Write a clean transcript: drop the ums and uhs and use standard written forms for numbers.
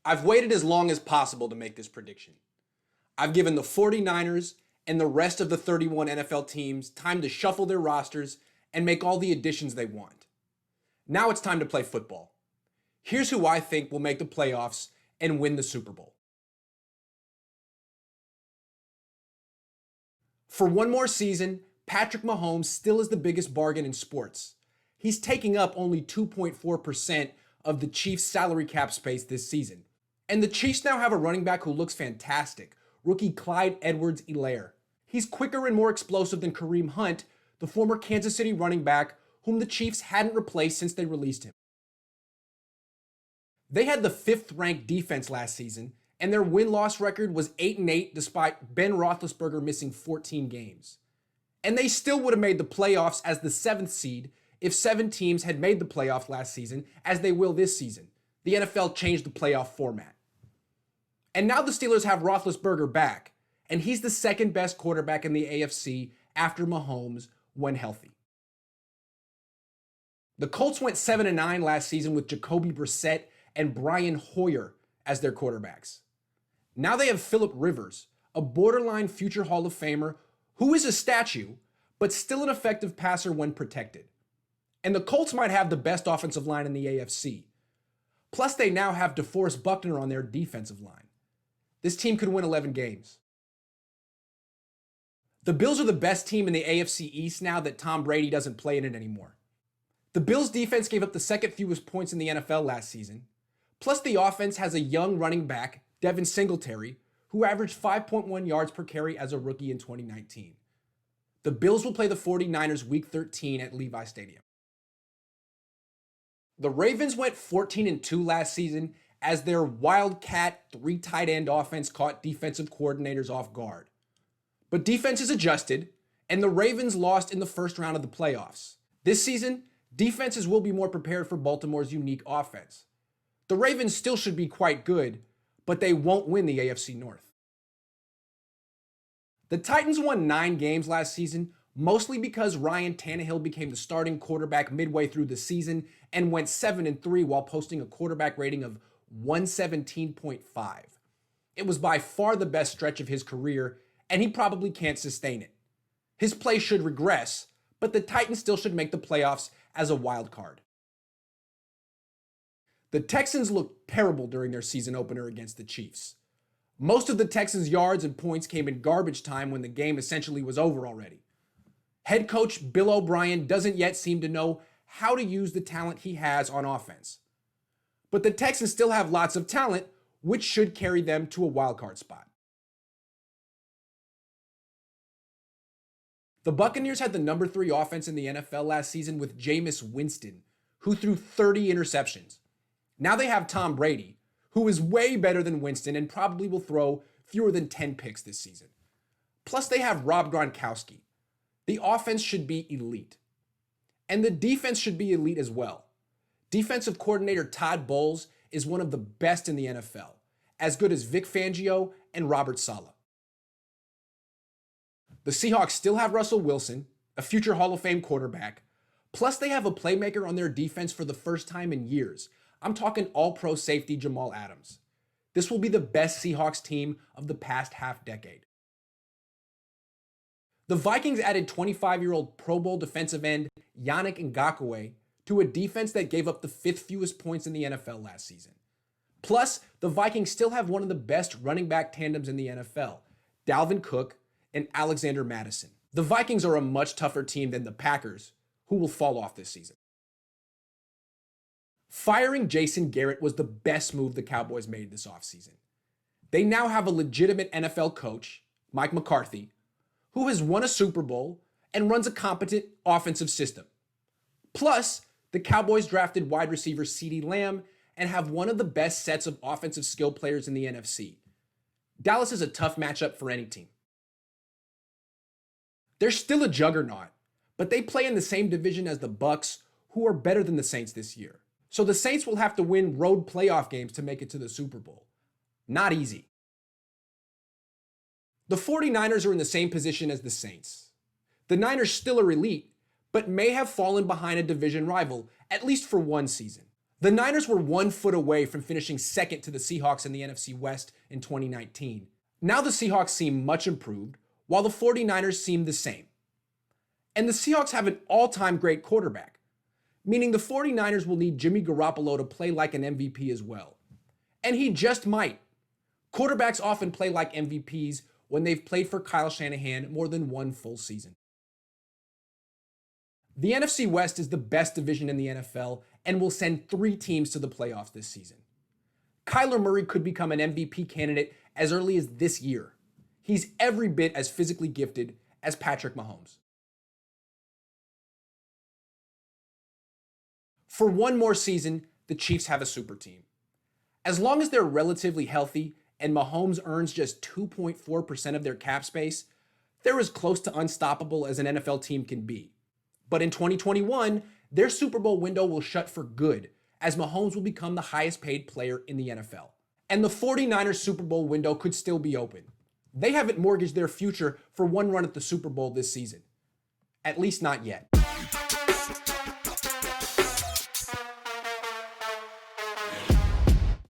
I've waited as long as possible to make this prediction. I've given the 49ers and the rest of the 31 NFL teams time to shuffle their rosters and make all the additions they want. Now it's time to play football. Here's who I think will make the playoffs and win the Super Bowl. For one more season, Patrick Mahomes still is the biggest bargain in sports. He's taking up only 2.4% of the Chiefs' salary cap space this season. And the Chiefs now have a running back who looks fantastic, rookie Clyde Edwards-Helaire. He's quicker and more explosive than Kareem Hunt, the former Kansas City running back whom the Chiefs hadn't replaced since they released him. They had the 5th-ranked defense last season, and their win-loss record was 8-8 despite Ben Roethlisberger missing 14 games. And they still would have made the playoffs as the 7th seed if 7 teams had made the playoffs last season, as they will this season. The NFL changed the playoff format. And now the Steelers have Roethlisberger back, and he's the 2nd best quarterback in the AFC after Mahomes when healthy. The Colts went 7-9 last season with Jacoby Brissett and Brian Hoyer as their quarterbacks. Now they have Phillip Rivers, a borderline future Hall of Famer who is a statue, but still an effective passer when protected. And the Colts might have the best offensive line in the AFC. Plus, they now have DeForest Buckner on their defensive line. This team could win 11 games. The Bills are the best team in the AFC East now that Tom Brady doesn't play in it anymore. The Bills' defense gave up the 2nd fewest points in the NFL last season. Plus, the offense has a young running back, Devin Singletary, who averaged 5.1 yards per carry as a rookie in 2019. The Bills will play the 49ers Week 13 at Levi Stadium. The Ravens went 14-2 last season as their Wildcat 3 tight end offense caught defensive coordinators off guard. But defenses adjusted, and the Ravens lost in the first round of the playoffs. This season, defenses will be more prepared for Baltimore's unique offense. The Ravens still should be quite good, but they won't win the AFC North. The Titans won 9 games last season, mostly because Ryan Tannehill became the starting quarterback midway through the season and went 7-3 while posting a quarterback rating of 117.5. It was by far the best stretch of his career, and he probably can't sustain it. His play should regress, but the Titans still should make the playoffs as a wild card. The Texans looked terrible during their season opener against the Chiefs. Most of the Texans' yards and points came in garbage time when the game essentially was over already. Head coach Bill O'Brien doesn't yet seem to know how to use the talent he has on offense. But the Texans still have lots of talent, which should carry them to a wildcard spot. The Buccaneers had the number 3 offense in the NFL last season with Jameis Winston, who threw 30 interceptions. Now they have Tom Brady, who is way better than Winston and probably will throw fewer than 10 picks this season. Plus they have Rob Gronkowski. The offense should be elite. And the defense should be elite as well. Defensive coordinator Todd Bowles is one of the best in the NFL, as good as Vic Fangio and Robert Saleh. The Seahawks still have Russell Wilson, a future Hall of Fame quarterback, plus they have a playmaker on their defense for the first time in years. I'm talking all-pro safety Jamal Adams. This will be the best Seahawks team of the past half-decade. The Vikings added 25-year-old Pro Bowl defensive end Yannick Ngakoue to a defense that gave up the 5th fewest points in the NFL last season. Plus, the Vikings still have one of the best running back tandems in the NFL, Dalvin Cook and Alexander Mattison. The Vikings are a much tougher team than the Packers, who will fall off this season. Firing Jason Garrett was the best move the Cowboys made this offseason. They now have a legitimate NFL coach, Mike McCarthy, who has won a Super Bowl and runs a competent offensive system. Plus, the Cowboys drafted wide receiver CeeDee Lamb and have one of the best sets of offensive skill players in the NFC. Dallas is a tough matchup for any team. They're still a juggernaut, but they play in the same division as the Bucs, who are better than the Saints this year. So the Saints will have to win road playoff games to make it to the Super Bowl. Not easy. The 49ers are in the same position as the Saints. The Niners still are elite, but may have fallen behind a division rival, at least for one season. The Niners were 1 foot away from finishing second to the Seahawks in the NFC West in 2019. Now the Seahawks seem much improved, while the 49ers seem the same. And the Seahawks have an all-time great quarterback, meaning the 49ers will need Jimmy Garoppolo to play like an MVP as well. And he just might. Quarterbacks often play like MVPs when they've played for Kyle Shanahan more than 1 full season. The NFC West is the best division in the NFL and will send 3 teams to the playoffs this season. Kyler Murray could become an MVP candidate as early as this year. He's every bit as physically gifted as Patrick Mahomes. For 1 more season, the Chiefs have a super team. As long as they're relatively healthy and Mahomes earns just 2.4% of their cap space, they're as close to unstoppable as an NFL team can be. But in 2021, their Super Bowl window will shut for good, as Mahomes will become the highest paid player in the NFL. And the 49ers Super Bowl window could still be open. They haven't mortgaged their future for 1 run at the Super Bowl this season. At least not yet.